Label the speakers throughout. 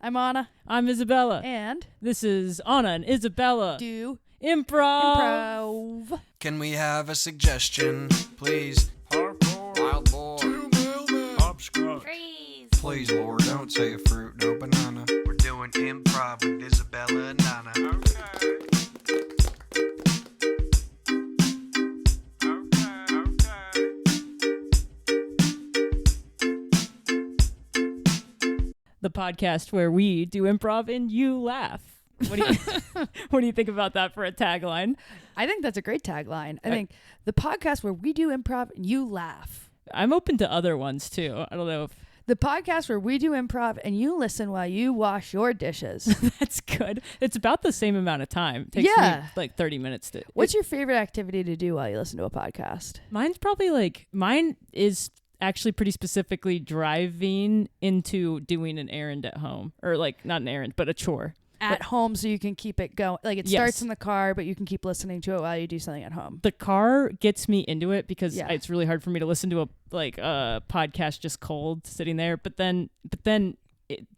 Speaker 1: I'm Anna.
Speaker 2: I'm Isabella.
Speaker 1: And
Speaker 2: this is Anna and Isabella
Speaker 1: do
Speaker 2: Improv.
Speaker 3: Can we have a suggestion, please?
Speaker 4: Hardcore.
Speaker 3: Wild boy.
Speaker 4: Two mailmen. Hopscotch.
Speaker 1: Freeze.
Speaker 3: Please, Lord, don't say a fruit, no banana. We're doing improv with Isabella and Anna.
Speaker 4: Okay.
Speaker 2: The podcast where we do improv and you laugh. What do you what do you think about that for a tagline?
Speaker 1: I think that's a great tagline. I think the podcast where we do improv and you laugh.
Speaker 2: I'm open to other ones too. I don't know if
Speaker 1: The podcast where we do improv and you listen while you wash your dishes.
Speaker 2: that's good. It's about the same amount of time. It takes me like 30 minutes to.
Speaker 1: What's your favorite activity to do while you listen to a podcast?
Speaker 2: Mine is actually pretty specifically driving into doing an errand at home, or like not an errand, but a chore.
Speaker 1: At home, so you can keep it going. Like it starts in the car, but you can keep listening to it while you do something at home.
Speaker 2: The car gets me into it because it's really hard for me to listen to a podcast just cold sitting there. But then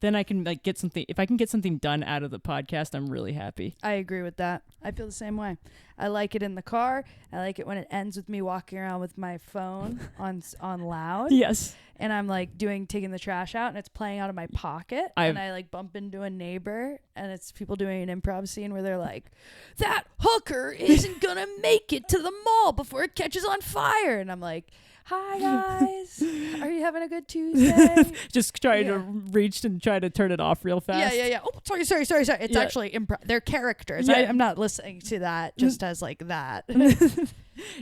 Speaker 2: I can like get something. If I can get something done out of the podcast, I'm really happy.
Speaker 1: I agree with that. I feel the same way. I like it in the car. I like it when it ends with me walking around with my phone on loud.
Speaker 2: Yes.
Speaker 1: And I'm like taking the trash out and it's playing out of my pocket. And I like bump into a neighbor and it's people doing an improv scene where they're like, that hooker isn't going to make it to the mall before it catches on fire. And I'm like, hi guys. Are you having a good Tuesday?
Speaker 2: Just trying to reach and try to turn it off real fast.
Speaker 1: Yeah. Oh, sorry. It's actually improv. They're characters.
Speaker 2: Yeah.
Speaker 1: I'm not listening to that just as like that.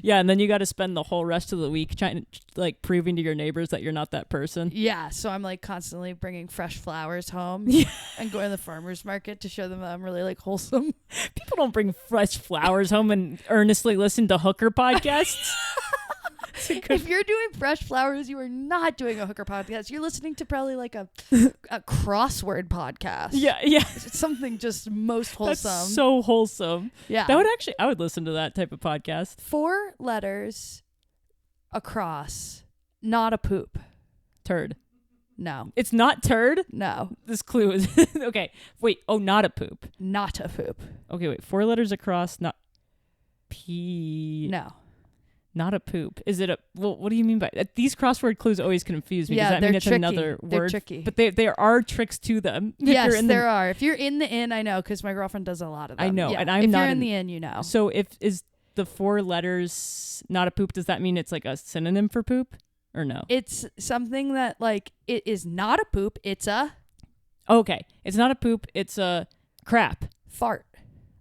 Speaker 2: Yeah, and then you got to spend the whole rest of the week trying to like proving to your neighbors that you're not that person.
Speaker 1: Yeah, so I'm like constantly bringing fresh flowers home and going to the farmer's market to show them that I'm really like wholesome.
Speaker 2: People don't bring fresh flowers home and earnestly listen to hooker podcasts.
Speaker 1: If you're doing fresh flowers, you are not doing a hooker podcast. You're listening to probably like a crossword podcast.
Speaker 2: Yeah.
Speaker 1: It's something just most wholesome.
Speaker 2: That's so wholesome.
Speaker 1: Yeah.
Speaker 2: I would listen to that type of podcast.
Speaker 1: 4 letters across, not a poop.
Speaker 2: Turd.
Speaker 1: No.
Speaker 2: It's not turd?
Speaker 1: No.
Speaker 2: This clue is okay. Wait, not a poop.
Speaker 1: Not a poop.
Speaker 2: Okay, wait. 4 letters across, not P.
Speaker 1: No.
Speaker 2: Not a poop. Is it a... Well, what do you mean by... These crossword clues always confuse me.
Speaker 1: Yeah,
Speaker 2: Does that mean it's
Speaker 1: tricky.
Speaker 2: another word?
Speaker 1: They're tricky.
Speaker 2: But there are tricks to them.
Speaker 1: Yes, there are. If you're in the inn, I know, because my girlfriend does a lot of them.
Speaker 2: I know,
Speaker 1: yeah.
Speaker 2: and I'm
Speaker 1: if
Speaker 2: not...
Speaker 1: If you're in the inn, you know.
Speaker 2: So is the 4 letters not a poop, does that mean it's like a synonym for poop? Or no?
Speaker 1: It's something that, like, it is not a poop. It's a...
Speaker 2: Okay. It's not a poop. It's a crap.
Speaker 1: Fart.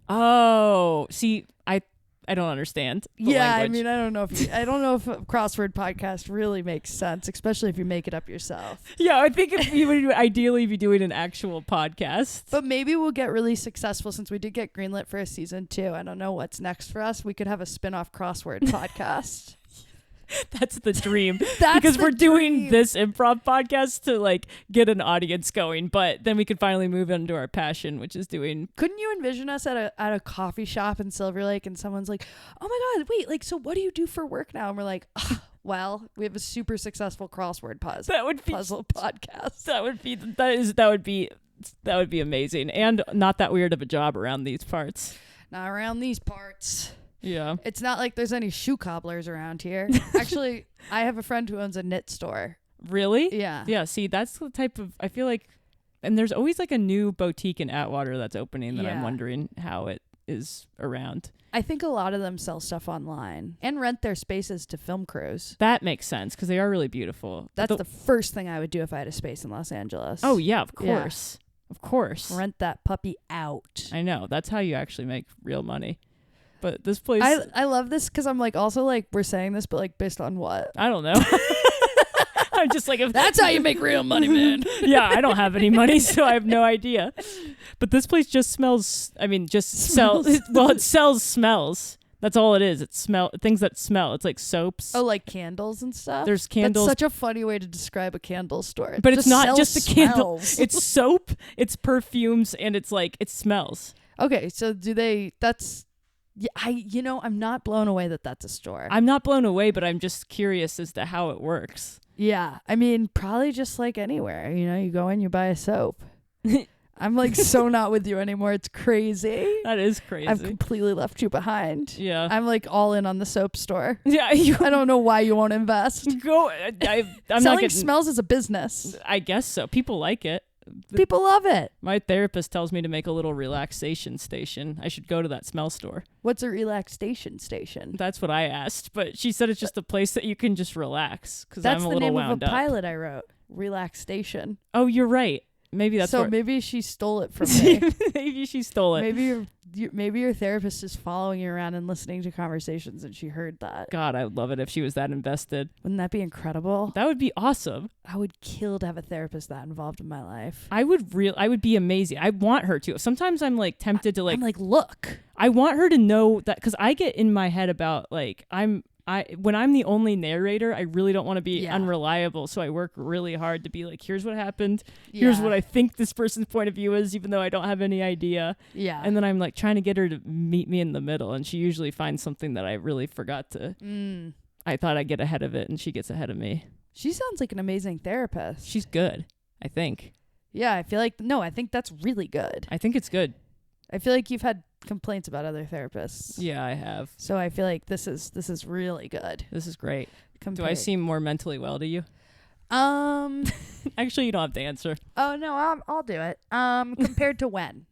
Speaker 2: Oh. See, I don't understand the language.
Speaker 1: I mean, I don't know if a crossword podcast really makes sense, especially if you make it up yourself.
Speaker 2: Yeah, I think if you would ideally be doing an actual podcast.
Speaker 1: But maybe we'll get really successful since we did get greenlit for a season 2. I don't know what's next for us. We could have a spin-off crossword podcast.
Speaker 2: That's the dream.
Speaker 1: Because
Speaker 2: we're doing this improv podcast to like get an audience going, but then we could finally move into our passion, which is doing.
Speaker 1: Couldn't you envision us at a coffee shop in Silver Lake and someone's like, oh my God, wait, like, so what do you do for work now? And we're like, well, we have a super successful crossword puzzle podcast.
Speaker 2: That would be amazing, and not that weird of a job around these parts.
Speaker 1: Not around these parts.
Speaker 2: Yeah.
Speaker 1: It's not like there's any shoe cobblers around here. Actually, I have a friend who owns a knit store.
Speaker 2: Really?
Speaker 1: Yeah.
Speaker 2: Yeah, see, that's the type of, I feel like, and there's always like a new boutique in Atwater that's opening that I'm wondering how it is around.
Speaker 1: I think a lot of them sell stuff online and rent their spaces to film crews.
Speaker 2: That makes sense because they are really beautiful.
Speaker 1: That's the first thing I would do if I had a space in Los Angeles.
Speaker 2: Oh, yeah, of course. Yeah. Of course.
Speaker 1: Rent that puppy out.
Speaker 2: I know. That's how you actually make real money. But this place...
Speaker 1: I love this because I'm like, also like, we're saying this, but like based on what?
Speaker 2: I don't know. I'm just like...
Speaker 1: That's how you make real money, man.
Speaker 2: Yeah, I don't have any money, so I have no idea. But this place just smells... I mean, sells... Well, it sells smells. That's all it is. It's things that smell. It's like soaps.
Speaker 1: Oh, like candles and stuff?
Speaker 2: There's candles.
Speaker 1: That's such a funny way to describe a candle store.
Speaker 2: But it's not just a candle.
Speaker 1: Smells.
Speaker 2: It's soap, it's perfumes, and it's like, it smells.
Speaker 1: Okay, so do they... That's... Yeah, I'm not blown away that that's a store.
Speaker 2: I'm not blown away, but I'm just curious as to how it works.
Speaker 1: Yeah, I mean, probably just like anywhere. You know, you go in, you buy a soap. I'm like so not with you anymore. It's crazy.
Speaker 2: That is crazy.
Speaker 1: I've completely left you behind.
Speaker 2: Yeah.
Speaker 1: I'm like all in on the soap store.
Speaker 2: Yeah.
Speaker 1: I don't know why you won't invest.
Speaker 2: Go. I'm
Speaker 1: Selling
Speaker 2: not getting,
Speaker 1: smells is a business.
Speaker 2: I guess so. People like it.
Speaker 1: People love it.
Speaker 2: My therapist tells me to make a little relaxation station. I should go to that smell store.
Speaker 1: What's a relaxation station?
Speaker 2: That's what I asked, but she said it's just a place that you can just relax because I'm
Speaker 1: That's
Speaker 2: a
Speaker 1: the
Speaker 2: little
Speaker 1: name
Speaker 2: wound
Speaker 1: of a
Speaker 2: up.
Speaker 1: pilot I wrote. Relaxation.
Speaker 2: Oh, you're right. Maybe that's
Speaker 1: so. Maybe she stole it from me.
Speaker 2: Maybe she stole it.
Speaker 1: Maybe your therapist is following you around and listening to conversations, and she heard that.
Speaker 2: God, I would love it if she was that invested.
Speaker 1: Wouldn't that be incredible?
Speaker 2: That would be awesome.
Speaker 1: I would kill to have a therapist that involved in my life.
Speaker 2: I would be amazing. I want her to. Sometimes I'm like tempted to like.
Speaker 1: I'm like, look.
Speaker 2: I want her to know that because I get in my head about like when I'm the only narrator, I really don't want to be unreliable. So I work really hard to be like, here's what happened. Here's what I think this person's point of view is, even though I don't have any idea.
Speaker 1: Yeah.
Speaker 2: And then I'm like trying to get her to meet me in the middle. And she usually finds something that I really forgot to. I thought I'd get ahead of it and she gets ahead of me.
Speaker 1: She sounds like an amazing therapist.
Speaker 2: She's good, I think.
Speaker 1: Yeah, I feel like, I think that's really good.
Speaker 2: I think it's good.
Speaker 1: I feel like you've had complaints about other therapists.
Speaker 2: Yeah, I have.
Speaker 1: So I feel like this is really good.
Speaker 2: This is great. Do I seem more mentally well to you? Actually, you don't have to answer.
Speaker 1: Oh no, I'll do it. Compared to when?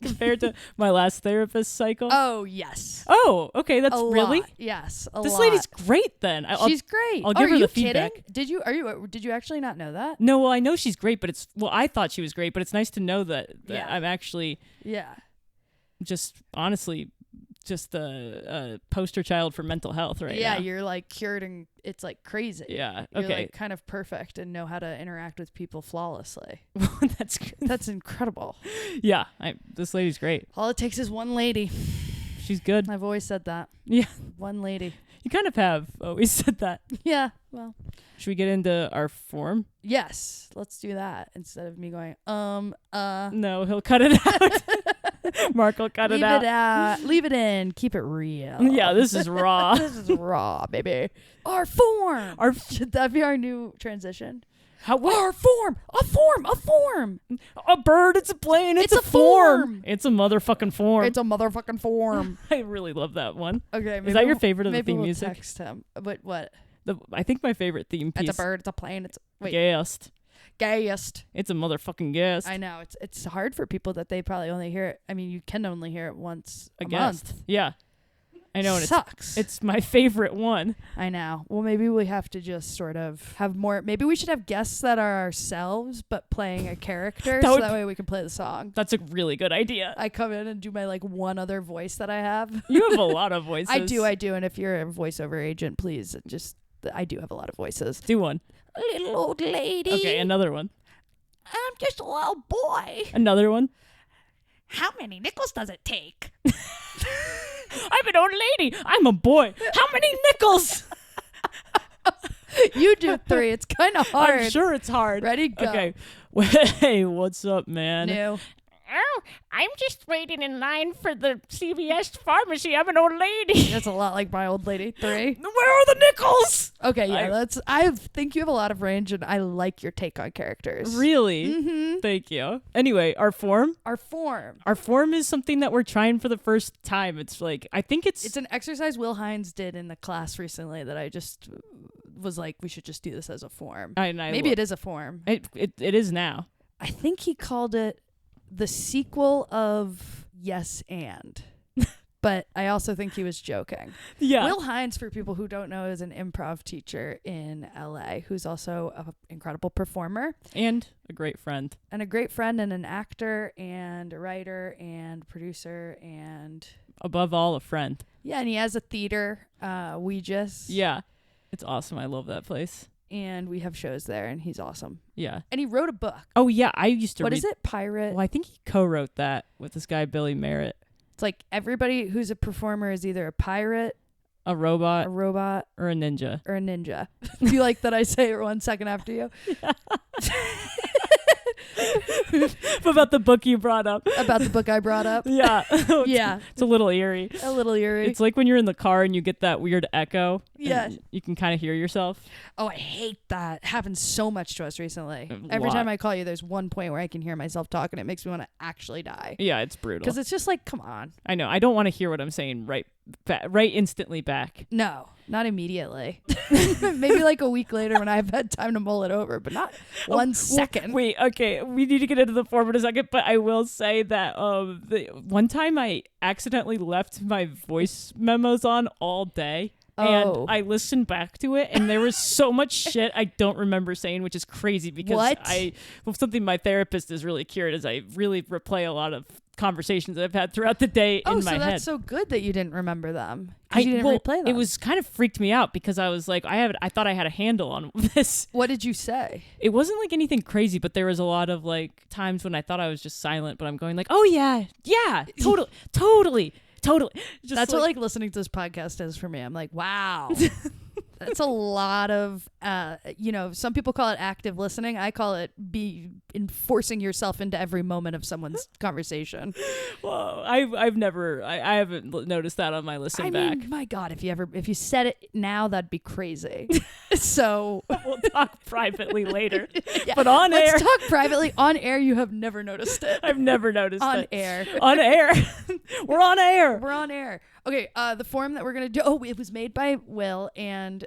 Speaker 2: Compared to my last therapist cycle?
Speaker 1: Oh yes.
Speaker 2: Oh, okay. That's really
Speaker 1: yes.
Speaker 2: This lady's great. Then
Speaker 1: she's great.
Speaker 2: I'll give her the feedback.
Speaker 1: Kidding? Did you actually not know that?
Speaker 2: No, well, I know she's great, but I thought she was great, but it's nice to know that I'm actually just honestly just the poster child for mental health right now.
Speaker 1: Yeah, you're like cured and it's like crazy.
Speaker 2: Yeah,
Speaker 1: you're
Speaker 2: okay.
Speaker 1: Like kind of perfect and know how to interact with people flawlessly.
Speaker 2: That's
Speaker 1: incredible.
Speaker 2: Yeah, this lady's great.
Speaker 1: All it takes is one lady.
Speaker 2: She's good.
Speaker 1: I've always said that.
Speaker 2: Yeah.
Speaker 1: One lady.
Speaker 2: You kind of have always said that.
Speaker 1: Yeah, well.
Speaker 2: Should we get into our form?
Speaker 1: Yes, let's do that instead of me going,
Speaker 2: No, he'll cut it out. Mark will cut it out.
Speaker 1: Leave it in. Keep it real.
Speaker 2: Yeah, this is raw.
Speaker 1: This is raw, baby. Our form. Should that be our new transition? Our form. A form.
Speaker 2: A bird. It's a plane. It's a form. It's a motherfucking form.
Speaker 1: It's a motherfucking form.
Speaker 2: I really love that one.
Speaker 1: Okay.
Speaker 2: Is that your favorite of the theme music?
Speaker 1: Maybe we'll text him. But what?
Speaker 2: I think my favorite theme piece.
Speaker 1: It's a bird. It's a plane. It's
Speaker 2: Gayest.
Speaker 1: It's
Speaker 2: a motherfucking guest.
Speaker 1: I know. It's hard for people that they probably only hear it. I mean, you can only hear it once a month.
Speaker 2: Yeah. I know. And
Speaker 1: it sucks.
Speaker 2: It's my favorite one.
Speaker 1: I know. Well, maybe we have to just sort of have more. Maybe we should have guests that are ourselves, but playing a character, so that way we can play the song.
Speaker 2: That's a really good idea.
Speaker 1: I come in and do my like one other voice that I have.
Speaker 2: You have a lot of voices.
Speaker 1: I do. And if you're a voiceover agent, please I do have a lot of voices.
Speaker 2: Do one.
Speaker 1: A little old lady.
Speaker 2: Okay, another one.
Speaker 1: I'm just a little boy.
Speaker 2: Another one.
Speaker 1: How many nickels does it take?
Speaker 2: I'm an old lady. I'm a boy. How many nickels?
Speaker 1: You do 3. It's kind of hard.
Speaker 2: I'm sure it's hard.
Speaker 1: Ready? Go.
Speaker 2: Okay. Hey, what's up, man?
Speaker 1: New.
Speaker 2: Oh, I'm just waiting in line for the CVS pharmacy. I'm an old lady.
Speaker 1: That's a lot like my old lady. 3.
Speaker 2: Where are the nickels?
Speaker 1: Okay, yeah, I think you have a lot of range, and I like your take on characters.
Speaker 2: Really?
Speaker 1: Mm-hmm.
Speaker 2: Thank you. Anyway, our form is something that we're trying for the first time. It's like, I think it's
Speaker 1: an exercise Will Hines did in the class recently that I just was like, we should just do this as a form. Maybe it is a form.
Speaker 2: It is now.
Speaker 1: I think he called it the sequel of Yes and. But I also think he was joking.
Speaker 2: Yeah.
Speaker 1: Will Hines, for people who don't know, is an improv teacher in LA who's also an incredible performer.
Speaker 2: And a great friend.
Speaker 1: And an actor and a writer and producer and...
Speaker 2: above all, a friend.
Speaker 1: Yeah, and he has a theater.
Speaker 2: Yeah. It's awesome. I love that place.
Speaker 1: And we have shows there, and he's awesome.
Speaker 2: Yeah.
Speaker 1: And he wrote a book.
Speaker 2: Oh, yeah. I used to read...
Speaker 1: What is it? Pirate?
Speaker 2: Well, I think he co-wrote that with this guy, Billy Merritt.
Speaker 1: It's like everybody who's a performer is either a pirate,
Speaker 2: a robot,
Speaker 1: or
Speaker 2: a ninja.
Speaker 1: Do you like that I say it 1 second after you?
Speaker 2: Yeah. About the book you brought up.
Speaker 1: About the book I brought up.
Speaker 2: Yeah.
Speaker 1: Yeah.
Speaker 2: It's a little eerie.
Speaker 1: A little eerie.
Speaker 2: It's like when you're in the car and you get that weird echo.
Speaker 1: Yeah.
Speaker 2: You can kind of hear yourself.
Speaker 1: Oh, I hate that. It happens so much to us recently.
Speaker 2: A
Speaker 1: Every
Speaker 2: lot.
Speaker 1: time I call you, there's one point where I can hear myself talking. It makes me want to actually die.
Speaker 2: Yeah, it's brutal.
Speaker 1: Because it's just like, come on.
Speaker 2: I know. I don't want to hear what I'm saying right instantly back.
Speaker 1: No, not immediately. Maybe like a week later when I've had time to mull it over, but not 1 second.
Speaker 2: Wait, okay. We need to get into the form in a second, but I will say that the one time I accidentally left my voice memos on all day.
Speaker 1: Oh.
Speaker 2: And I listened back to it, and there was so much shit I don't remember saying, which is crazy because something my therapist is really cured is I really replay a lot of conversations that I've had throughout the day in my head.
Speaker 1: Oh, so that's so good that you didn't remember them. You didn't replay them.
Speaker 2: It was kind of freaked me out because I was like, I thought I had a handle on this.
Speaker 1: What did you say?
Speaker 2: It wasn't like anything crazy, but there was a lot of like times when I thought I was just silent, but I'm going like, oh yeah, totally. Just
Speaker 1: that's what like listening to this podcast is for me. I'm like, wow. That's a lot of, some people call it active listening. I call it forcing yourself into every moment of someone's conversation.
Speaker 2: Well, I haven't noticed that on my listen back.
Speaker 1: I mean, my God, if you said it now, that'd be crazy. So
Speaker 2: we'll talk privately later,
Speaker 1: yeah,
Speaker 2: but on air.
Speaker 1: Let's talk privately. On air, you have never noticed it.
Speaker 2: I've never noticed it.
Speaker 1: On air.
Speaker 2: On air. We're on air.
Speaker 1: We're on air. Okay, the form that we're going to do, it was made by Will,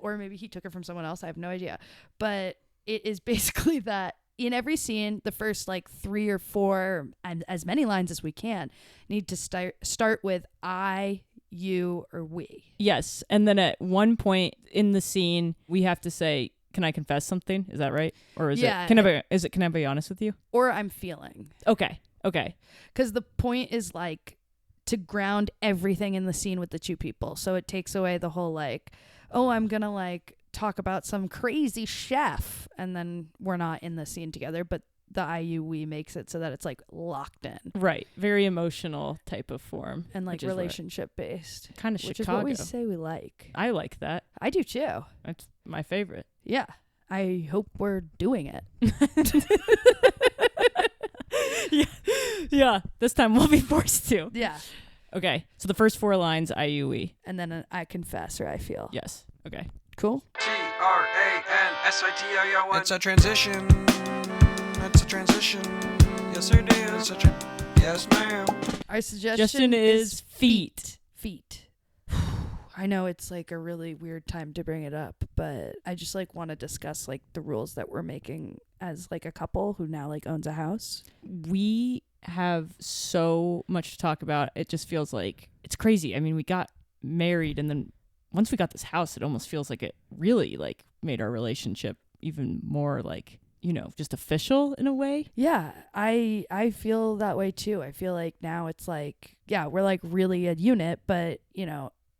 Speaker 1: or maybe he took it from someone else. I have no idea. But it is basically that in every scene, the first like 3 or 4, and as many lines as we can, need to start with I, you, or we.
Speaker 2: Yes, and then at one point in the scene, we have to say, can I confess something? Is that right? Or is it, can I be honest with you?
Speaker 1: Or I'm feeling.
Speaker 2: Okay.
Speaker 1: Because the point is like, to ground everything in the scene with the 2 people. So it takes away the whole like, oh, I'm going to like talk about some crazy chef. And then we're not in the scene together. But the IUE makes it so that it's like locked in.
Speaker 2: Right. Very emotional type of form.
Speaker 1: And like relationship based.
Speaker 2: Kind of
Speaker 1: which
Speaker 2: Chicago.
Speaker 1: Which is what we say we like.
Speaker 2: I like that.
Speaker 1: I do too.
Speaker 2: That's my favorite.
Speaker 1: Yeah. I hope we're doing it.
Speaker 2: Yeah, this time we'll be forced to.
Speaker 1: Yeah.
Speaker 2: Okay, so the first 4 lines, IUE.
Speaker 1: And then I confess or I feel.
Speaker 2: Yes, okay.
Speaker 1: Cool.
Speaker 3: TRANSITION. It's a transition. It's a transition. Yes, it is. Yes, ma'am.
Speaker 1: Our suggestion
Speaker 2: is feet.
Speaker 1: Feet. I know it's like a really weird time to bring it up, but I just like want to discuss like the rules that we're making as like a couple who now like owns a house.
Speaker 2: We have so much to talk about. It just feels like it's crazy. I mean, we got married, and then once we got this house, it almost feels like it really like made our relationship even more like, just official in a way.
Speaker 1: Yeah, I feel that way too. I feel like now it's like, yeah, we're like really a unit, but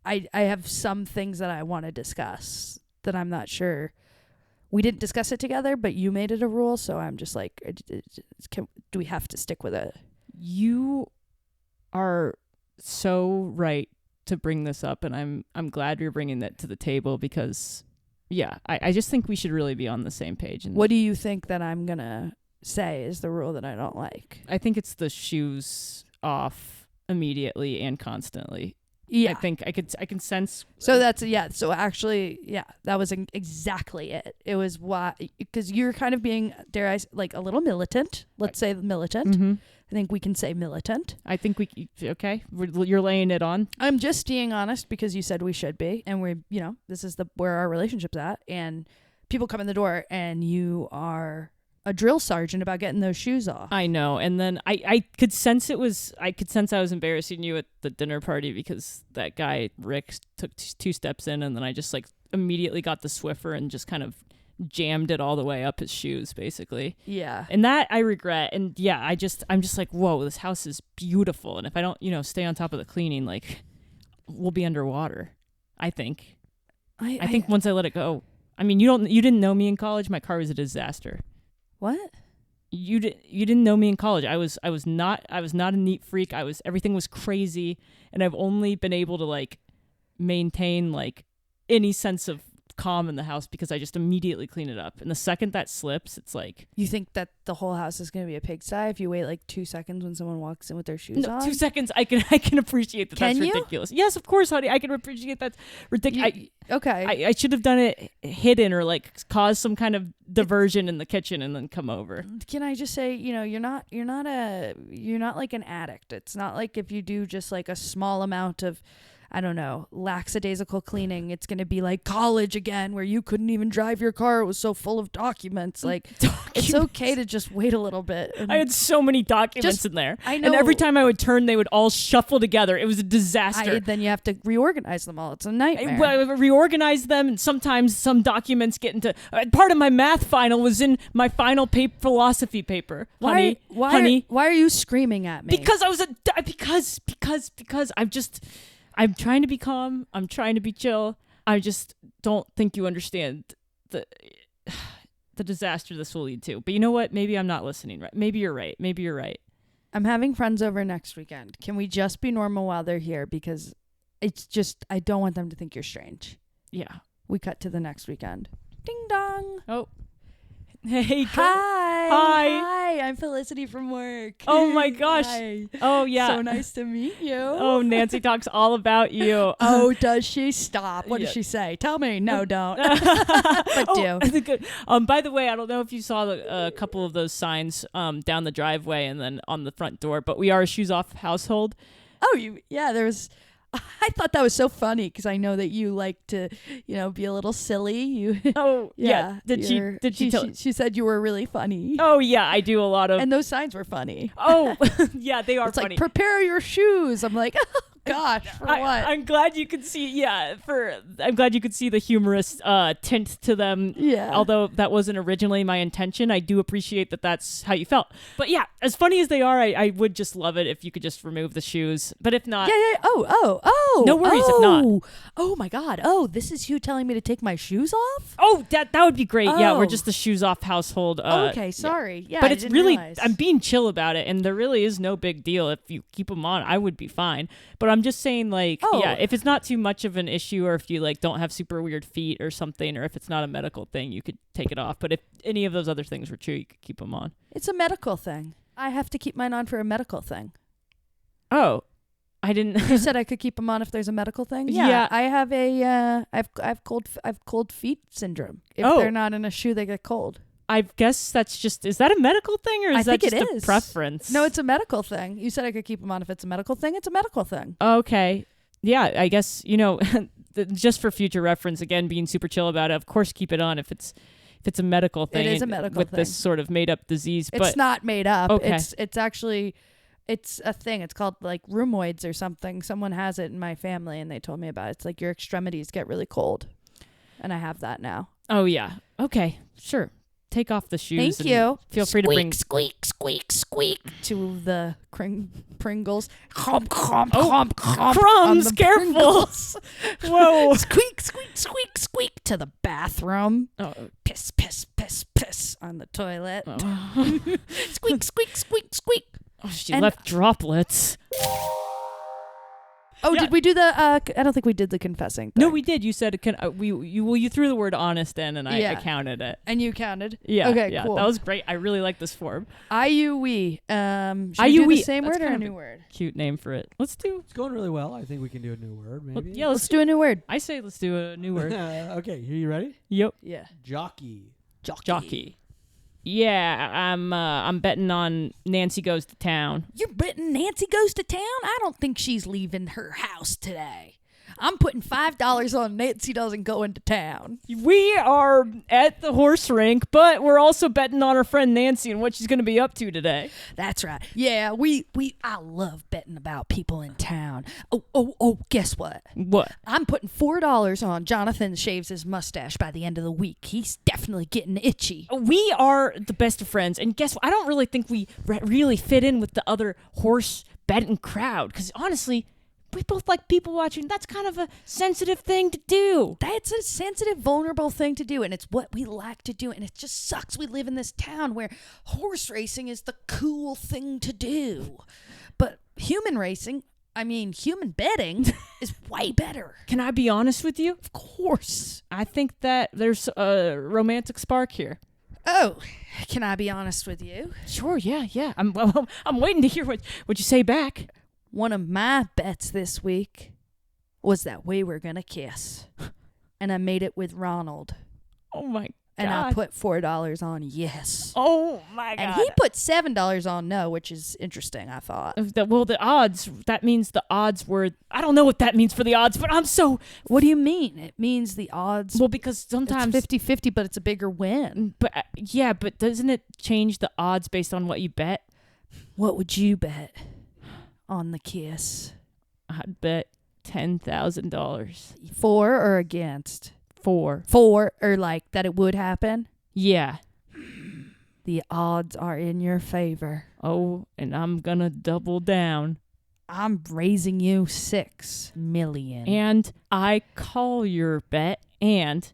Speaker 1: I have some things that I want to discuss that I'm not sure. We didn't discuss it together, but you made it a rule, so I'm just like, do we have to stick with it?
Speaker 2: You are so right to bring this up, and I'm glad you're bringing that to the table because, yeah, I just think we should really be on the same page. And
Speaker 1: what do you think that I'm going to say is the rule that I don't like?
Speaker 2: I think it's the shoes off immediately and constantly.
Speaker 1: Yeah,
Speaker 2: I think I can sense.
Speaker 1: So that's So actually, yeah, that was exactly it. It was why, because you're kind of being, dare I, like a little militant. Let's say militant.
Speaker 2: Mm-hmm.
Speaker 1: I think we can say militant.
Speaker 2: I think okay. You're laying it on.
Speaker 1: I'm just being honest because you said we should be, and we're, this is where our relationship's at, and people come in the door, and you are a drill sergeant about getting those shoes off.
Speaker 2: I know. And then I could sense I was embarrassing you at the dinner party because that guy, Rick, took 2 steps in, and then I just like immediately got the Swiffer and just kind of jammed it all the way up his shoes, basically.
Speaker 1: Yeah.
Speaker 2: And that I regret. And yeah, I'm just like, whoa, this house is beautiful. And if I don't, stay on top of the cleaning, like we'll be underwater, I think. I think once I let it go. I mean, you didn't know me in college. My car was a disaster.
Speaker 1: What?
Speaker 2: You didn't know me in college. I was not a neat freak. Everything was crazy, and I've only been able to like maintain like any sense of calm in the house because I just immediately clean it up. And the second that slips, it's like...
Speaker 1: You think that the whole house is going to be a pigsty if you wait like 2 seconds when someone walks in with their shoes on?
Speaker 2: 2 seconds. I can appreciate that.
Speaker 1: Can
Speaker 2: that's
Speaker 1: you?
Speaker 2: ridiculous. Yes, of course, honey. I can appreciate that's ridiculous.
Speaker 1: Okay.
Speaker 2: I should have done it hidden or like cause some kind of diversion in the kitchen and then come over.
Speaker 1: Can I just say, you're not like an addict. It's not like if you do just like a small amount of, I don't know, lackadaisical cleaning, it's going to be like college again where you couldn't even drive your car. It was so full of documents. Like, it's okay to just wait a little bit.
Speaker 2: I had so many documents in there.
Speaker 1: I know.
Speaker 2: And every time I would turn, they would all shuffle together. It was a disaster.
Speaker 1: Then you have to reorganize them all. It's a nightmare.
Speaker 2: I reorganize them, and sometimes some documents get into... part of my math final was in my final philosophy paper.
Speaker 1: Why are you screaming at me?
Speaker 2: Because I was because I'm trying to be calm. I'm trying to be chill. I just don't think you understand the disaster this will lead to. But you know what? Maybe I'm not listening right. Maybe you're right.
Speaker 1: I'm having friends over next weekend. Can we just be normal while they're here? Because it's just, I don't want them to think you're strange.
Speaker 2: Yeah.
Speaker 1: We cut to the next weekend. Ding dong.
Speaker 2: Oh. Hey.
Speaker 1: Hi. I'm Felicity from work.
Speaker 2: Oh my gosh.
Speaker 1: Hi.
Speaker 2: Oh yeah.
Speaker 1: So nice to meet you.
Speaker 2: Oh, Nancy talks all about you.
Speaker 1: Oh, does she? Stop. What does she say? Tell me. No, don't. But do.
Speaker 2: Good. By the way, I don't know if you saw a couple of those signs down the driveway and then on the front door, but we are a shoes off household.
Speaker 1: Oh, there was... I thought that was so funny because I know that you like to, be a little silly.
Speaker 2: Oh, yeah. Did she tell?
Speaker 1: She said you were really funny.
Speaker 2: Oh, yeah. I do a lot of...
Speaker 1: And those signs were funny.
Speaker 2: Oh, yeah, they are
Speaker 1: it's
Speaker 2: funny.
Speaker 1: Like, prepare your shoes. I'm like, oh, gosh, for what?
Speaker 2: I'm glad you could see, I'm glad you could see the humorous tint to them. Yeah. Although that wasn't originally my intention, I do appreciate that that's how you felt. But yeah, as funny as they are, I would just love it if you could just remove the shoes. But if not...
Speaker 1: Yeah. Oh.
Speaker 2: No worries if not.
Speaker 1: Oh, my God. Oh, this is you telling me to take my shoes off?
Speaker 2: Oh, that would be great. Yeah, we're just the shoes off household.
Speaker 1: Okay, sorry. Yeah,
Speaker 2: but
Speaker 1: I
Speaker 2: it's
Speaker 1: didn't
Speaker 2: really...
Speaker 1: realize.
Speaker 2: I'm being chill about it, and there really is no big deal. If you keep them on, I would be fine. But I'm just saying, like, if it's not too much of an issue, or if you, like, don't have super weird feet or something, or if it's not a medical thing, you could take it off. But if any of those other things were true, you could keep them on.
Speaker 1: It's a medical thing. I have to keep mine on for a medical thing.
Speaker 2: Oh. I didn't.
Speaker 1: You said I could keep them on if there's a medical thing.
Speaker 2: Yeah.
Speaker 1: I have I've cold feet syndrome. If they're not in a shoe, they get cold.
Speaker 2: I guess that's just. Is that a medical thing or is that just a preference?
Speaker 1: No, it's a medical thing. You said I could keep them on if it's a medical thing. It's a medical thing.
Speaker 2: Okay. Yeah, I guess just for future reference. Again, being super chill about it. Of course, keep it on if it's a medical thing.
Speaker 1: It is a medical
Speaker 2: with
Speaker 1: thing.
Speaker 2: This sort of made up disease.
Speaker 1: It's not made up.
Speaker 2: Okay.
Speaker 1: It's actually. It's a thing. It's called like rheumatoids or something. Someone has it in my family and they told me about it. It's like your extremities get really cold. And I have that now.
Speaker 2: Oh, yeah. Okay. Sure. Take off the shoes.
Speaker 1: Thank you.
Speaker 2: Feel free to bring...
Speaker 1: Squeak, to the Pringles. Hump,
Speaker 2: crumbs, careful. Whoa.
Speaker 1: Squeak to the bathroom.
Speaker 2: Oh.
Speaker 1: Piss on the toilet.
Speaker 2: Oh.
Speaker 1: Squeak.
Speaker 2: Oh, she left droplets.
Speaker 1: Oh, yeah. Did we do the? I don't think we did the confessing thing.
Speaker 2: No, we did. You said you threw the word honest in, and I counted it.
Speaker 1: And you counted.
Speaker 2: Yeah.
Speaker 1: Okay.
Speaker 2: Yeah,
Speaker 1: cool.
Speaker 2: That was great. I really like this form.
Speaker 1: we. Should we do the same word or a new word?
Speaker 2: Cute name for it. Let's do.
Speaker 5: It's going really well. I think we can do a new word. Maybe.
Speaker 2: Yeah.
Speaker 1: Let's do a new word.
Speaker 2: I say let's do a new word.
Speaker 5: Okay. Are you ready?
Speaker 2: Yep.
Speaker 1: Yeah.
Speaker 5: Jockey.
Speaker 2: Yeah, I'm betting on Nancy Goes to Town.
Speaker 1: You're betting Nancy Goes to Town? I don't think she's leaving her house today. I'm putting $5 on Nancy doesn't go into town.
Speaker 2: We are at the horse rink, but we're also betting on our friend Nancy and what she's going to be up to today.
Speaker 1: That's right. Yeah, I love betting about people in town. Oh, guess what?
Speaker 2: What?
Speaker 1: I'm putting $4 on Jonathan shaves his mustache by the end of the week. He's definitely getting itchy.
Speaker 2: We are the best of friends, and guess what? I don't really think we really fit in with the other horse betting crowd, because honestly, we both like people watching. That's kind of a sensitive thing to do.
Speaker 1: That's a sensitive, vulnerable thing to do, and it's what we like to do, and it just sucks we live in this town where horse racing is the cool thing to do. But human racing, I mean, human betting is way better.
Speaker 2: Can I be honest with you?
Speaker 1: Of course.
Speaker 2: I think that there's a romantic spark here.
Speaker 1: Oh, can I be honest with you?
Speaker 2: Sure, yeah. I'm waiting to hear what you say back.
Speaker 1: One of my bets this week was that we were going to kiss. And I made it with Ronald.
Speaker 2: Oh, my God.
Speaker 1: And I put $4 on yes.
Speaker 2: Oh, my God.
Speaker 1: And he put $7 on no, which is interesting, I thought.
Speaker 2: Well, the odds, that means the odds were, I don't know what that means for the odds, but I'm so...
Speaker 1: What do you mean? It means the odds...
Speaker 2: Well, because sometimes...
Speaker 1: It's 50-50, but it's a bigger win.
Speaker 2: But yeah, but doesn't it change the odds based on what you bet?
Speaker 1: What would you bet on the kiss?
Speaker 2: I'd bet $10,000.
Speaker 1: For or against?
Speaker 2: For,
Speaker 1: or like that it would happen?
Speaker 2: Yeah.
Speaker 1: The odds are in your favor.
Speaker 2: Oh, and I'm gonna double down.
Speaker 1: I'm raising you $6 million.
Speaker 2: And I call your bet and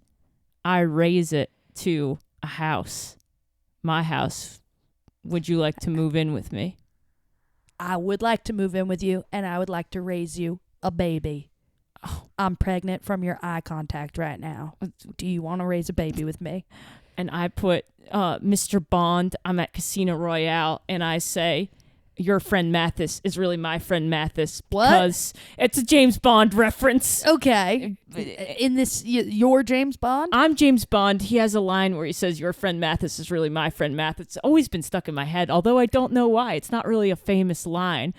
Speaker 2: I raise it to a house. My house. Would you like to move in with me?
Speaker 1: I would like to move in with you, and I would like to raise you a baby. I'm pregnant from your eye contact right now. Do you want to raise a baby with me?
Speaker 2: And I put Mr. Bond. I'm at Casino Royale, and I say, your friend Mathis is really my friend Mathis.
Speaker 1: What?
Speaker 2: Because it's a James Bond reference.
Speaker 1: Okay. In this, you're James Bond?
Speaker 2: I'm James Bond. He has a line where he says, your friend Mathis is really my friend Mathis. It's always been stuck in my head, although I don't know why. It's not really a famous line.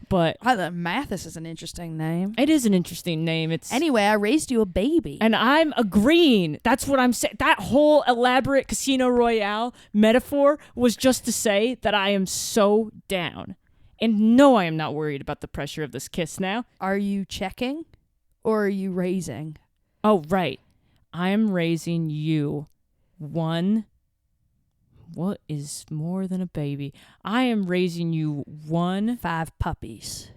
Speaker 2: But
Speaker 1: Mathis is an interesting name.
Speaker 2: It is an interesting name.
Speaker 1: Anyway, I raised you a baby.
Speaker 2: And I'm agreeing. That's what I'm saying. That whole elaborate Casino Royale metaphor was just to say that I am so down. And no, I am not worried about the pressure of this kiss now.
Speaker 1: Are you checking or are you raising?
Speaker 2: Oh, right. I am raising you one. What is more than a baby? I am raising you
Speaker 1: 5 puppies.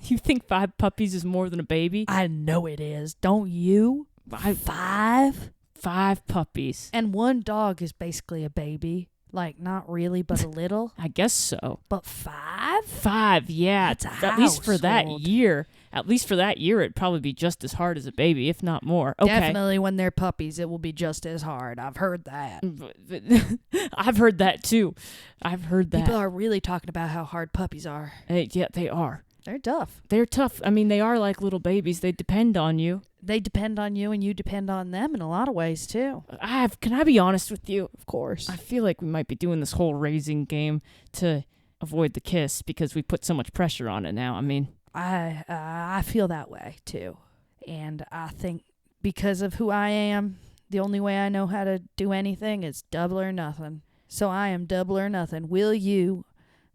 Speaker 2: You think 5 puppies is more than a baby?
Speaker 1: I know it is. Don't you? 5?
Speaker 2: 5 puppies.
Speaker 1: And 1 dog is basically a baby. Like, not really, but a little.
Speaker 2: I guess so.
Speaker 1: But 5?
Speaker 2: 5, yeah.
Speaker 1: That's
Speaker 2: at least for that year. At least for that year, it'd probably be just as hard as a baby, if not more. Okay.
Speaker 1: Definitely when they're puppies, it will be just as hard. I've heard that.
Speaker 2: I've heard that, too. I've heard that.
Speaker 1: People are really talking about how hard puppies are.
Speaker 2: Yeah, they are.
Speaker 1: They're tough.
Speaker 2: They're tough. I mean, they are like little babies. They depend on you.
Speaker 1: They depend on you, and you depend on them in a lot of ways, too.
Speaker 2: Can I be honest with you?
Speaker 1: Of course.
Speaker 2: I feel like we might be doing this whole raising game to avoid the kiss because we put so much pressure on it now. I mean...
Speaker 1: I feel that way, too. And I think because of who I am, the only way I know how to do anything is double or nothing. So I am double or nothing. Will you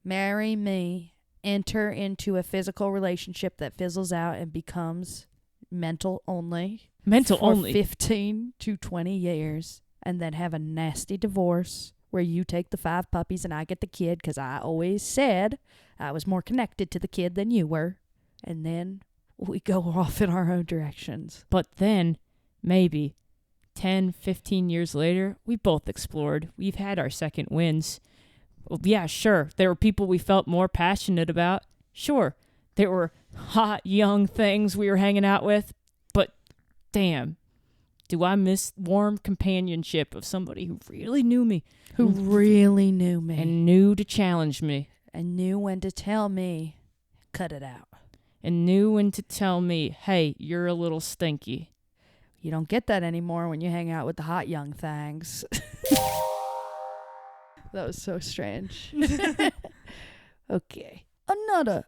Speaker 1: marry me, enter into a physical relationship that fizzles out and becomes mental only?
Speaker 2: Mental only?
Speaker 1: 15 to 20 years. And then have a nasty divorce where you take the 5 puppies and I get the kid because I always said I was more connected to the kid than you were. And then we go off in our own directions.
Speaker 2: But then, maybe 10, 15 years later, we both explored. We've had our second wins. Well, yeah, sure. There were people we felt more passionate about. Sure. There were hot, young things we were hanging out with. But damn, do I miss warm companionship of somebody who really knew me.
Speaker 1: Who really knew me.
Speaker 2: And knew to challenge me.
Speaker 1: And knew when to tell me, cut it out.
Speaker 2: And knew when to tell me, hey, you're a little stinky.
Speaker 1: You don't get that anymore when you hang out with the hot young things. That was so strange. Okay. Another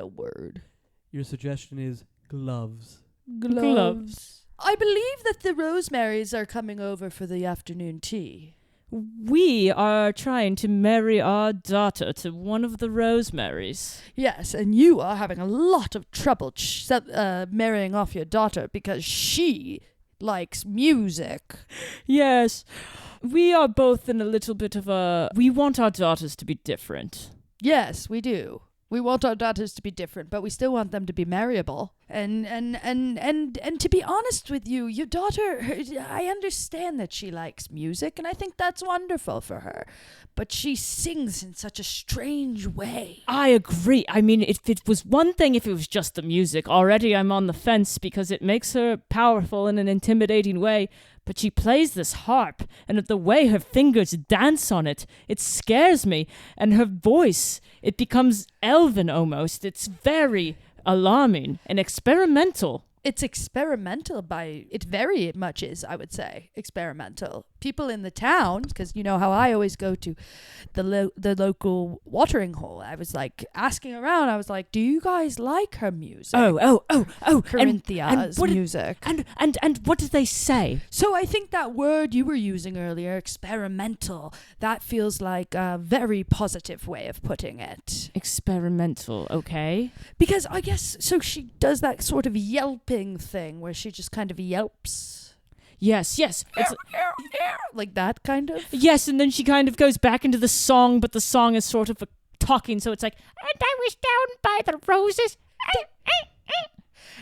Speaker 1: word.
Speaker 5: Your suggestion is gloves.
Speaker 2: Gloves.
Speaker 1: I believe that the Rosemarys are coming over for the afternoon tea.
Speaker 2: We are trying to marry our daughter to one of the Rosemarys.
Speaker 1: Yes, and you are having a lot of trouble marrying off your daughter because she likes music.
Speaker 2: Yes, we are both in a little bit of a... We want our daughters to be different.
Speaker 1: Yes, we do. We want our daughters to be different, but we still want them to be marriable. And to be honest with you, your daughter, I understand that she likes music, and I think that's wonderful for her. But she sings in such a strange way.
Speaker 2: I agree. I mean, if it was one thing, if it was just the music, already I'm on the fence because it makes her powerful in an intimidating way. But she plays this harp, and the way her fingers dance on it, it scares me. And her voice, it becomes elven almost. It's very alarming and experimental.
Speaker 1: It's experimental it very much is, I would say, experimental. People in the town, because you know how I always go to the local watering hole. I was like asking around. I was like, "Do you guys like her music?"
Speaker 2: Oh!
Speaker 1: Corinthea's music.
Speaker 2: And what did they say?
Speaker 1: So I think that word you were using earlier, experimental, that feels like a very positive way of putting it.
Speaker 2: Experimental, okay.
Speaker 1: Because I guess so. She does that sort of yelping thing where she just kind of yelps.
Speaker 2: Yes. It's
Speaker 1: like that kind of.
Speaker 2: Yes, and then she kind of goes back into the song, but the song is sort of talking, so it's like, and I was down by the roses,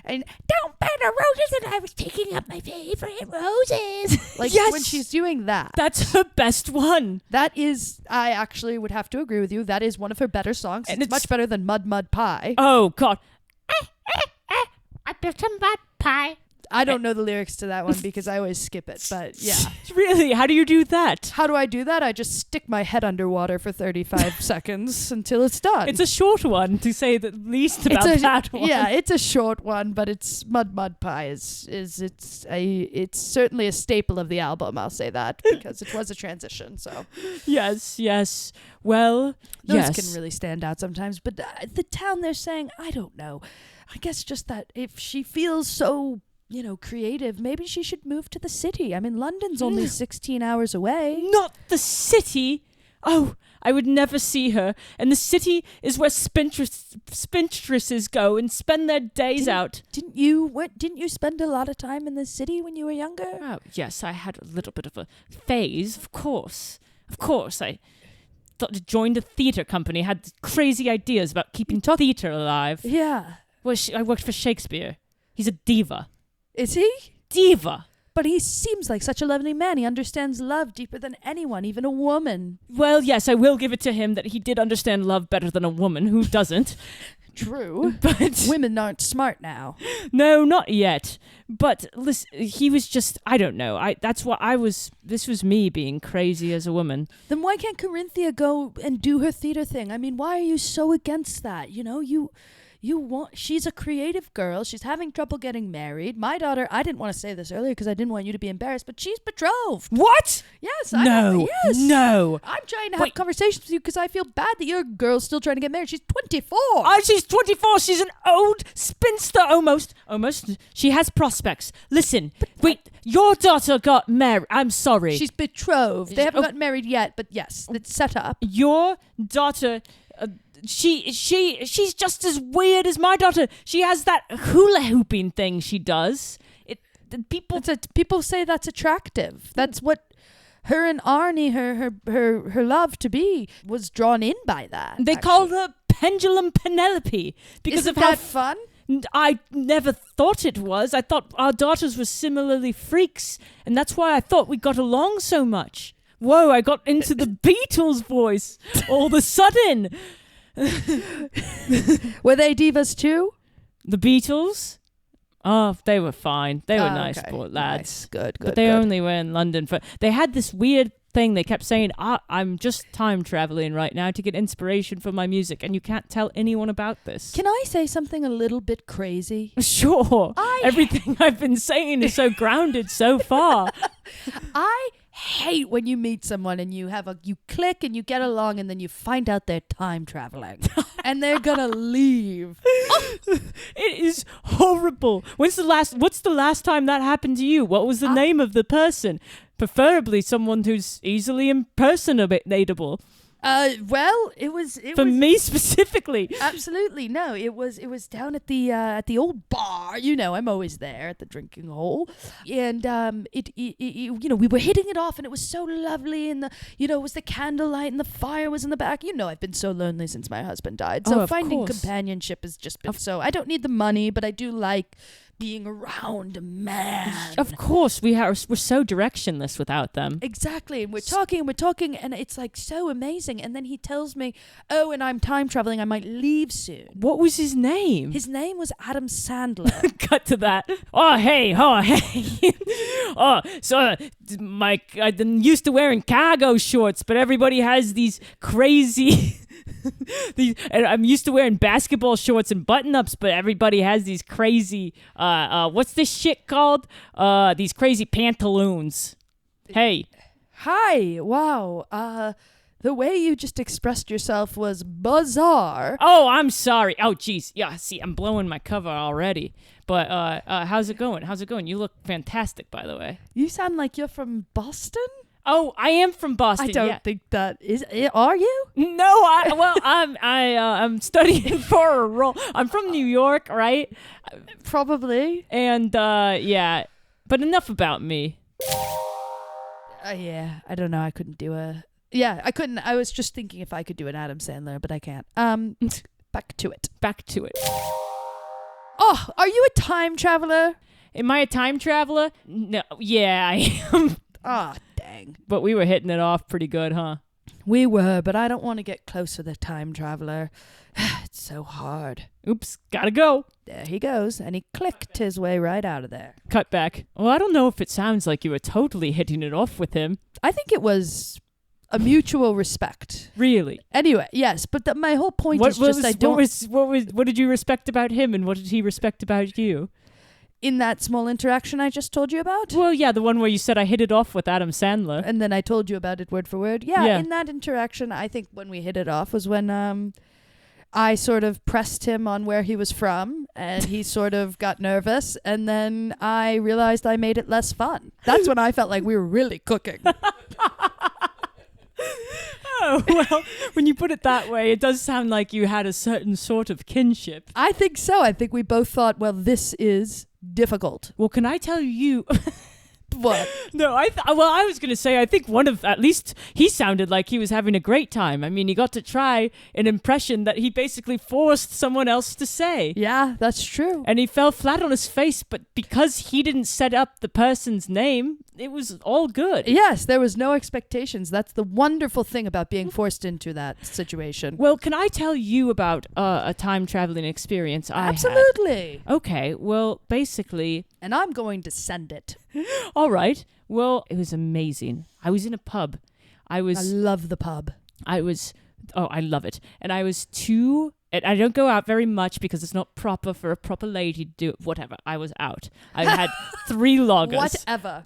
Speaker 1: and down by the roses, and I was taking up my favorite roses. Like
Speaker 2: yes!
Speaker 1: when she's doing that.
Speaker 2: That's her best one.
Speaker 1: That is, I actually would have to agree with you. That is one of her better songs.
Speaker 2: And
Speaker 1: it's much better than Mud Pie.
Speaker 2: Oh, God. I built a mud pie.
Speaker 1: I don't know the lyrics to that one because I always skip it, but yeah.
Speaker 2: Really? How do you do that?
Speaker 1: How do I do that? I just stick my head underwater for 35 seconds until it's done.
Speaker 2: It's a short one, to say the least about that one.
Speaker 1: Yeah, it's a short one, but it's Mud Pie it's certainly a staple of the album, I'll say that, because it was a transition, so.
Speaker 2: Yes. Well,
Speaker 1: those can really stand out sometimes, but the town, they're saying, I don't know. I guess just that if she feels so, creative, maybe she should move to the city. I mean, London's only 16 hours away.
Speaker 2: Not the city. Oh, I would never see her. And the city is where spinstresses go and spend their days out.
Speaker 1: Didn't you spend a lot of time in the city when you were younger?
Speaker 2: Oh, yes, I had a little bit of a phase, of course. I joined a theatre company, had crazy ideas about keeping theatre alive.
Speaker 1: Yeah.
Speaker 2: Well, I worked for Shakespeare. He's a diva.
Speaker 1: Is he?
Speaker 2: Diva.
Speaker 1: But he seems like such a lovely man. He understands love deeper than anyone, even a woman.
Speaker 2: Well, yes, I will give it to him that he did understand love better than a woman. Who doesn't?
Speaker 1: True.
Speaker 2: But
Speaker 1: women aren't smart now.
Speaker 2: No, not yet. But listen, he was just, I don't know. This was me being crazy as a woman.
Speaker 1: Then why can't Corinthia go and do her theater thing? I mean, why are you so against that? She's a creative girl. She's having trouble getting married. My daughter, I didn't want to say this earlier because I didn't want you to be embarrassed, but she's betrothed.
Speaker 2: What?
Speaker 1: Yes.
Speaker 2: No. I'm
Speaker 1: trying to have conversations with you because I feel bad that your girl's still trying to get married. She's 24.
Speaker 2: Oh, she's 24. She's an old spinster almost. She has prospects. Listen, your daughter got married. I'm sorry.
Speaker 1: She's betrothed. They haven't gotten married yet, but yes, it's set up.
Speaker 2: Your daughter... She's just as weird as my daughter. She has that hula hooping thing she does.
Speaker 1: People say that's attractive. That's what her and Arnie, her love to be, was drawn in by that.
Speaker 2: They called her Pendulum Penelope because
Speaker 1: Isn't
Speaker 2: of how
Speaker 1: that fun?
Speaker 2: I never thought it was. I thought our daughters were similarly freaks, and that's why I thought we got along so much. Whoa, I got into the Beatles voice all of a sudden.
Speaker 1: Were they divas too?
Speaker 2: The Beatles? Oh, they were fine. They were nice lads.
Speaker 1: Nice. Good.
Speaker 2: But they only were in London for... They had this weird thing. They kept saying, I'm just time traveling right now to get inspiration for my music, and you can't tell anyone about this.
Speaker 1: Can I say something a little bit crazy?
Speaker 2: Sure. Everything I've been saying is so grounded so far.
Speaker 1: I hate when you meet someone and you click and you get along and then you find out they're time traveling and they're gonna leave.
Speaker 2: It is horrible. What's the last time that happened to you? What was the name of the person? Preferably someone who's easily impersonatable.
Speaker 1: Well, it was
Speaker 2: For me specifically.
Speaker 1: Absolutely. No, it was down at the old bar. You know, I'm always there at the drinking hole. And it you know, we were hitting it off and it was so lovely, and it was the candlelight and the fire was in the back. You know, I've been so lonely since my husband died. So finding companionship has just been I don't need the money, but I do like being around a man.
Speaker 2: Of course, we're so directionless without them.
Speaker 1: Exactly. And we're talking, and it's like so amazing. And then he tells me, oh, and I'm time traveling. I might leave soon.
Speaker 2: What was his name?
Speaker 1: His name was Adam Sandler.
Speaker 2: Cut to that. Oh, hey. I'm used to wearing cargo shorts, but everybody has these crazy... and I'm used to wearing basketball shorts and button-ups, but everybody has these crazy, what's this shit called? These crazy pantaloons. Hey.
Speaker 1: Hi. Wow. The way you just expressed yourself was bizarre.
Speaker 2: Oh, I'm sorry. Oh, geez. Yeah, see, I'm blowing my cover already. But how's it going? You look fantastic, by the way.
Speaker 1: You sound like you're from Boston?
Speaker 2: Oh, I am from Boston.
Speaker 1: I don't think that is. Are you?
Speaker 2: No, I'm studying for a role. I'm from New York, right?
Speaker 1: Probably.
Speaker 2: And yeah, but enough about me.
Speaker 1: Yeah, I don't know. I couldn't do I couldn't. I was just thinking if I could do an Adam Sandler, but I can't. Back to it. Oh, are you a time traveler?
Speaker 2: Am I a time traveler? No. Yeah, I am.
Speaker 1: Ah, dang.
Speaker 2: But we were hitting it off pretty good, huh?
Speaker 1: We were, but I don't want to get close with a time traveler. It's so hard.
Speaker 2: Oops, gotta go.
Speaker 1: There he goes, and he clicked his way right out of there.
Speaker 2: Cut back. Well, I don't know if it sounds like you were totally hitting it off with him.
Speaker 1: I think it was a mutual respect.
Speaker 2: Really?
Speaker 1: Anyway, yes, but my whole point is just I don't...
Speaker 2: What did you respect about him, and what did he respect about you?
Speaker 1: In that small interaction I just told you about?
Speaker 2: Well, yeah, the one where you said I hit it off with Adam Sandler.
Speaker 1: And then I told you about it word for word. Yeah, in that interaction, I think when we hit it off was when I sort of pressed him on where he was from, and he sort of got nervous, and then I realized I made it less fun. That's when I felt like we were really cooking.
Speaker 2: Oh, well, when you put it that way, it does sound like you had a certain sort of kinship.
Speaker 1: I think so. I think we both thought, well, this is difficult.
Speaker 2: Well, can I tell you...
Speaker 1: What?
Speaker 2: No, I was going to say, I think at least he sounded like he was having a great time. I mean, he got to try an impression that he basically forced someone else to say.
Speaker 1: Yeah, that's true.
Speaker 2: And he fell flat on his face, but because he didn't set up the person's name, it was all good.
Speaker 1: Yes, there was no expectations. That's the wonderful thing about being forced into that situation.
Speaker 2: Well, can I tell you about a time traveling experience I had?
Speaker 1: Absolutely.
Speaker 2: Okay, well, basically...
Speaker 1: And I'm going to send it.
Speaker 2: All right. Well, it was amazing. I was in a pub. I
Speaker 1: love the pub.
Speaker 2: I love it. And I was I don't go out very much because it's not proper for a proper lady to do it. Whatever. I was out. I had 3 loggers.
Speaker 1: Whatever.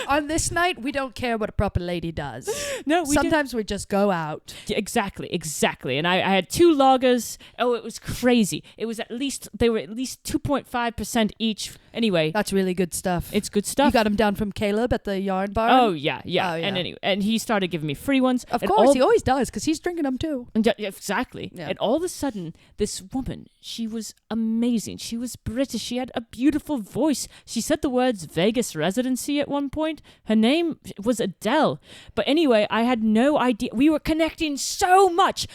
Speaker 1: On this night, we don't care what a proper lady does.
Speaker 2: No,
Speaker 1: Sometimes we just go out.
Speaker 2: Exactly. And I had 2 loggers. Oh, it was crazy. They were at least 2.5% each. Anyway.
Speaker 1: That's really good stuff.
Speaker 2: It's good stuff.
Speaker 1: You got them down from Caleb at the yarn bar?
Speaker 2: Oh, yeah. And he started giving me free ones.
Speaker 1: Of course, he always does because he's drinking them too.
Speaker 2: Exactly.
Speaker 1: Yeah.
Speaker 2: And all of a sudden, this woman, she was amazing. She was British. She had a beautiful voice. She said the words Vegas residency at one point. Her name was Adele. But anyway, I had no idea. We were connecting so much.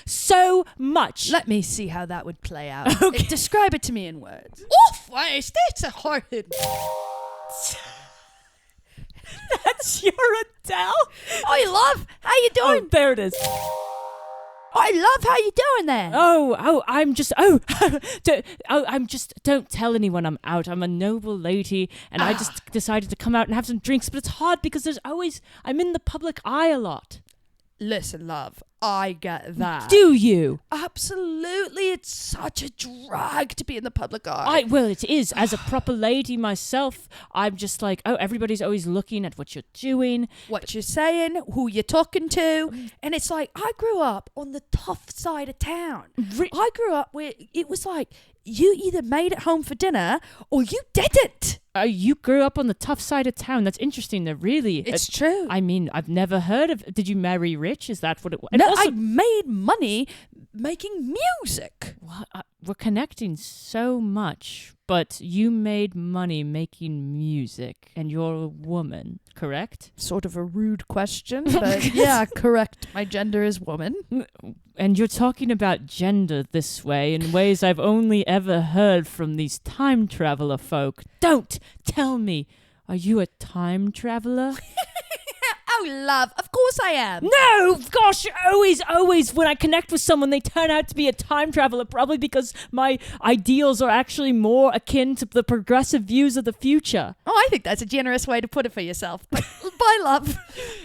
Speaker 1: Let me see how that would play out.
Speaker 2: Okay.
Speaker 1: Describe it to me in words. Oof! That's a hard hit.
Speaker 2: That's your Adele?
Speaker 1: Oh, love. How you doing?
Speaker 2: Oh, there it is.
Speaker 1: I love how you doing there.
Speaker 2: Don't tell anyone I'm out. I'm a noble lady, and I just decided to come out and have some drinks, but it's hard because I'm in the public eye a lot.
Speaker 1: Listen, love, I get that.
Speaker 2: Do you?
Speaker 1: Absolutely. It's such a drag to be in the public eye.
Speaker 2: Well, it is. As a proper lady myself, I'm just like, everybody's always looking at what you're doing.
Speaker 1: What you're saying, who you're talking to. And it's like, I grew up on the tough side of town. I grew up where it was like, you either made it home for dinner or you didn't.
Speaker 2: You grew up on the tough side of town. That's interesting. Really,
Speaker 1: It's true.
Speaker 2: I mean, I've never heard of. Did you marry rich? Is that what it was?
Speaker 1: No, I made money making music.
Speaker 2: Well, we're connecting so much, but you made money making music, and you're a woman, correct?
Speaker 1: Sort of a rude question, but yeah, correct. My gender is woman.
Speaker 2: And you're talking about gender this way in ways I've only ever heard from these time traveler folk. Don't tell me. Are you a time traveler?
Speaker 1: Oh, love. Of course I am.
Speaker 2: No, gosh, always when I connect with someone, they turn out to be a time traveler, probably because my ideals are actually more akin to the progressive views of the future.
Speaker 1: Oh, I think that's a generous way to put it for yourself. But bye, love.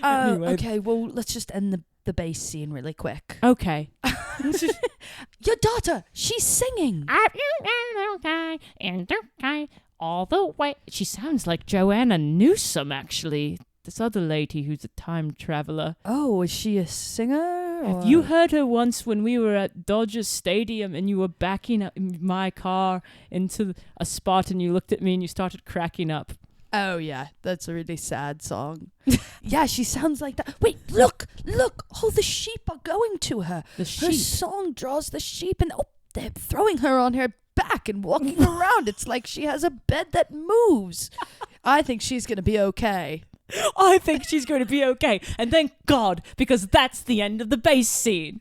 Speaker 5: Anyway.
Speaker 1: Okay, well, let's just end the bass scene really quick.
Speaker 2: Okay.
Speaker 1: Your daughter, she's singing.
Speaker 2: All the way. She sounds like Joanna Newsom, actually. This other lady who's a time traveler.
Speaker 1: Oh, is she a singer?
Speaker 2: Have you heard her once when we were at Dodger Stadium and you were backing up my car into a spot and you looked at me and you started cracking up?
Speaker 1: Oh, yeah. That's a really sad song. Yeah, she sounds like that. Wait, look. Oh, the sheep are going to her.
Speaker 2: The
Speaker 1: Her
Speaker 2: sheep.
Speaker 1: song draws the sheep and they're throwing her on her back and walking around. It's like she has a bed that moves. I think she's going to be okay.
Speaker 2: I think she's going to be okay. And thank God, because that's the end of the bass scene.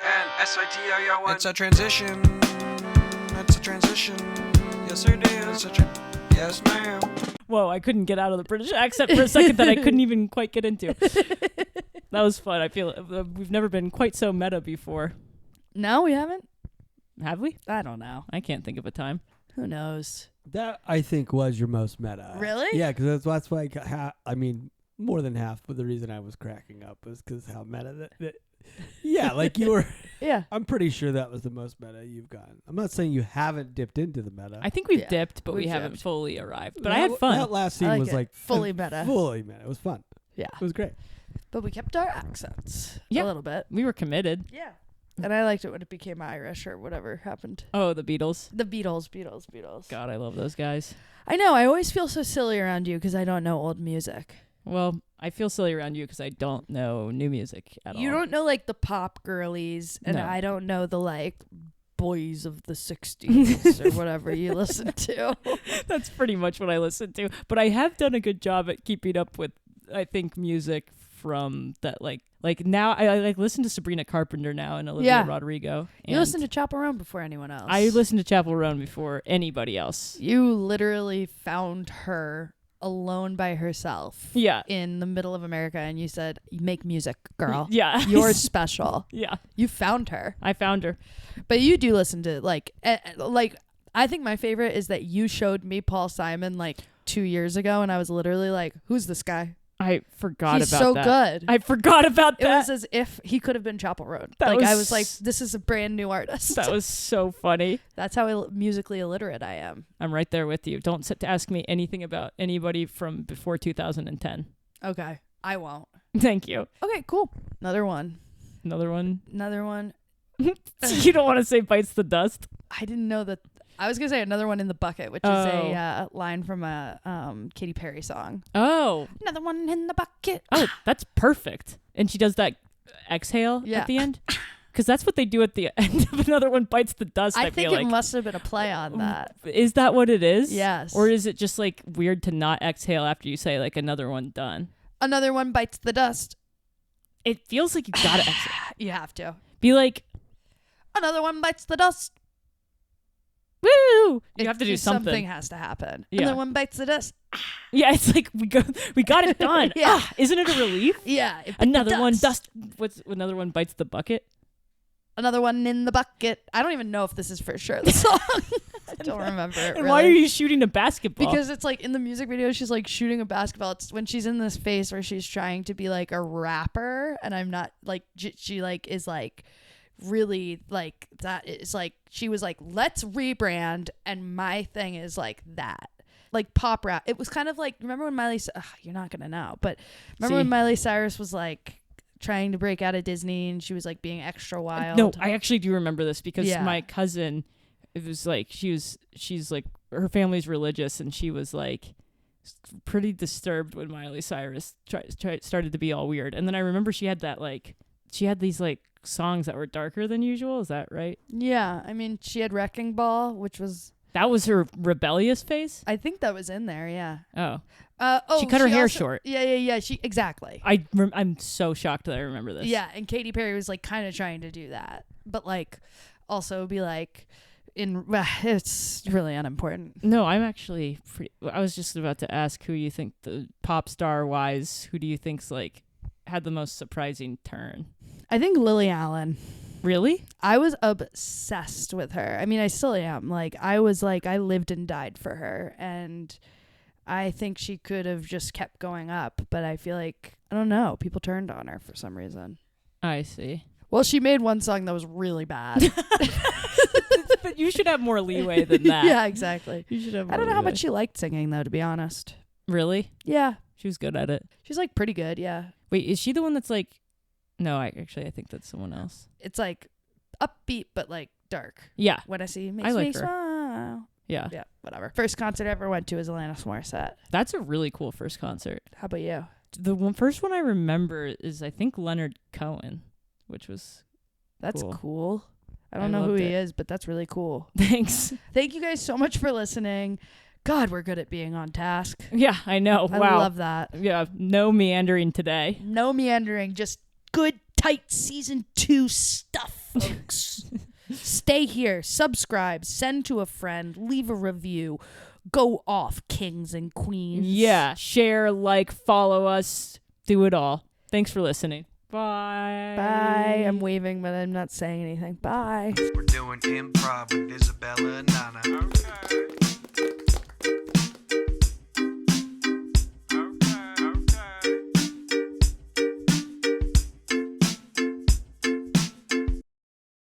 Speaker 3: TRANSITION. It's a transition. It's a transition. Yes, it is. Yes, ma'am.
Speaker 2: Whoa, I couldn't get out of the British accent for a second that I couldn't even quite get into. That was fun. I feel we've never been quite so meta before.
Speaker 1: No, we haven't?
Speaker 2: Have we?
Speaker 1: I don't know.
Speaker 2: I can't think of a time.
Speaker 1: Who knows?
Speaker 5: That, I think, was your most meta.
Speaker 1: Really?
Speaker 5: Yeah, because that's why I mean, more than half, but the reason I was cracking up was because how meta that yeah, like you were.
Speaker 1: Yeah.
Speaker 5: I'm pretty sure that was the most meta you've gotten. I'm not saying you haven't dipped into the meta.
Speaker 2: I think we've dipped, but we
Speaker 1: We've
Speaker 2: haven't
Speaker 1: dipped.
Speaker 2: fully arrived. But I had fun.
Speaker 5: That last scene
Speaker 1: I like
Speaker 5: was
Speaker 1: it.
Speaker 5: like
Speaker 1: Fully meta.
Speaker 5: Fully meta. It was fun.
Speaker 1: Yeah.
Speaker 5: It was great.
Speaker 1: But we kept our accents
Speaker 2: Yeah.
Speaker 1: a little bit.
Speaker 2: We were committed.
Speaker 1: Yeah. And I liked it when it became Irish or whatever happened.
Speaker 2: Oh, the Beatles.
Speaker 1: The Beatles.
Speaker 2: God, I love those guys.
Speaker 1: I know. I always feel so silly around you because I don't know old music.
Speaker 2: Well, I feel silly around you because I don't know new music at all.
Speaker 1: You don't know like the pop girlies, and
Speaker 2: No.
Speaker 1: I don't know the like boys of the 60s or whatever you listen to.
Speaker 2: That's pretty much what I listen to. But I have done a good job at keeping up with, I think, music from that like now I like listen to Sabrina Carpenter now and Olivia Rodrigo.
Speaker 1: You listen to Chappell Roan before anyone else.
Speaker 2: I listened to Chappell Roan before anybody else.
Speaker 1: You literally found her alone by herself.
Speaker 2: Yeah.
Speaker 1: In the middle of America, and you said, "Make music, girl.
Speaker 2: Yeah.
Speaker 1: You're special."
Speaker 2: Yeah.
Speaker 1: You found her.
Speaker 2: I found her.
Speaker 1: But you do listen to like I think my favorite is that you showed me Paul Simon like 2 years ago, and I was literally like, "Who's this guy?"
Speaker 2: I forgot
Speaker 1: He's
Speaker 2: about
Speaker 1: so
Speaker 2: that.
Speaker 1: good.
Speaker 2: I forgot about
Speaker 1: It
Speaker 2: that.
Speaker 1: was as if he could have been Chappell Roan.
Speaker 2: That
Speaker 1: Like
Speaker 2: was
Speaker 1: I was like, this is a brand new artist.
Speaker 2: That was so funny.
Speaker 1: That's how musically illiterate I am.
Speaker 2: I'm right there with you. Don't sit to ask me anything about anybody from before 2010.
Speaker 1: Okay, I won't.
Speaker 2: Thank you.
Speaker 1: Okay, cool. Another one.
Speaker 2: Another one. You don't want to say bites the dust?
Speaker 1: I didn't know that. I was gonna say another one in the bucket, which is a line from a Katy Perry song.
Speaker 2: Oh.
Speaker 1: Another one in the bucket.
Speaker 2: Oh, that's perfect. And she does that exhale
Speaker 1: Yeah.
Speaker 2: at the end? Because that's what they do at the end of Another One Bites the Dust, I
Speaker 1: think
Speaker 2: feel
Speaker 1: it
Speaker 2: like.
Speaker 1: must have been a play on that.
Speaker 2: Is that what it is?
Speaker 1: Yes.
Speaker 2: Or is it just like weird to not exhale after you say like another one done?
Speaker 1: Another one bites the dust.
Speaker 2: It feels like you gotta exhale.
Speaker 1: You have to.
Speaker 2: Be like,
Speaker 1: Another one bites the dust.
Speaker 2: woo! You have to do something.
Speaker 1: Something has to happen.
Speaker 2: Yeah.
Speaker 1: Another one bites the dust.
Speaker 2: Yeah, it's like we got it done.
Speaker 1: Yeah.
Speaker 2: Isn't it a relief?
Speaker 1: Yeah. it bit the
Speaker 2: Another one dust. What's another one bites the bucket?
Speaker 1: Another one in the bucket. I don't even know if this is for sure the song. I don't remember it.
Speaker 2: And
Speaker 1: really.
Speaker 2: why are you shooting a basketball?
Speaker 1: Because it's like in the music video, she's like shooting a basketball. It's when she's in this phase where she's trying to be like a rapper, and I'm not like she like is like really like that is like she was like, let's rebrand, and my thing is like that. Like pop rap. It was kind of like, remember when you're not gonna know, but remember when Miley Cyrus was like trying to break out of Disney and she was like being extra wild?
Speaker 2: No, I actually do remember this because
Speaker 1: Yeah.
Speaker 2: my cousin, it was like she's like her family's religious, and she was like pretty disturbed when Miley Cyrus started to be all weird. And then I remember she had these like songs that were darker than usual. Is that right?
Speaker 1: Yeah, I mean, she had Wrecking Ball, which was...
Speaker 2: That was her rebellious phase?
Speaker 1: I think that was in there, yeah.
Speaker 2: Oh. She cut her hair short.
Speaker 1: Yeah. Exactly.
Speaker 2: I'm so shocked that I remember this.
Speaker 1: Yeah, and Katy Perry was like kind of trying to do that, but like also be like it's really unimportant.
Speaker 2: No, I'm actually I was just about to ask who you think the pop star wise, who do you think's like had the most surprising turn?
Speaker 1: I think Lily Allen.
Speaker 2: Really?
Speaker 1: I was obsessed with her. I mean, I still am. Like, I lived and died for her. And I think she could have just kept going up. But I feel like, I don't know, people turned on her for some reason.
Speaker 2: I see.
Speaker 1: Well, she made one song that was really bad.
Speaker 2: But you should have more leeway than that.
Speaker 1: Yeah, exactly.
Speaker 2: You should have more
Speaker 1: I don't know how
Speaker 2: leeway.
Speaker 1: much she liked singing, though, to be honest.
Speaker 2: Really?
Speaker 1: Yeah.
Speaker 2: She was good at it.
Speaker 1: She's, like, pretty good, yeah.
Speaker 2: Wait, is she the one that's like... No, I think that's someone else.
Speaker 1: It's like upbeat but like dark.
Speaker 2: Yeah.
Speaker 1: What I see makes
Speaker 2: I like
Speaker 1: me
Speaker 2: her.
Speaker 1: smile.
Speaker 2: Yeah.
Speaker 1: Yeah, whatever. First concert I ever went to was Alanis Morissette.
Speaker 2: That's a really cool first concert.
Speaker 1: How about you?
Speaker 2: The first one I remember is I think Leonard Cohen, which was
Speaker 1: That's cool. I don't know who he is, but that's really cool.
Speaker 2: Thanks.
Speaker 1: Thank you guys so much for listening. God, we're good at being on task.
Speaker 2: Yeah, I know.
Speaker 1: I
Speaker 2: wow.
Speaker 1: love that.
Speaker 2: Yeah, no meandering today.
Speaker 1: No meandering, just good, tight season 2 stuff, folks. Stay here, subscribe, send to a friend, leave a review. Go off, kings and queens.
Speaker 2: Yeah, share, like, follow us, do it all. Thanks for listening. Bye.
Speaker 1: Bye. I'm waving, but I'm not saying anything. Bye.
Speaker 3: We're doing improv with Isabella and Nana.
Speaker 4: Okay.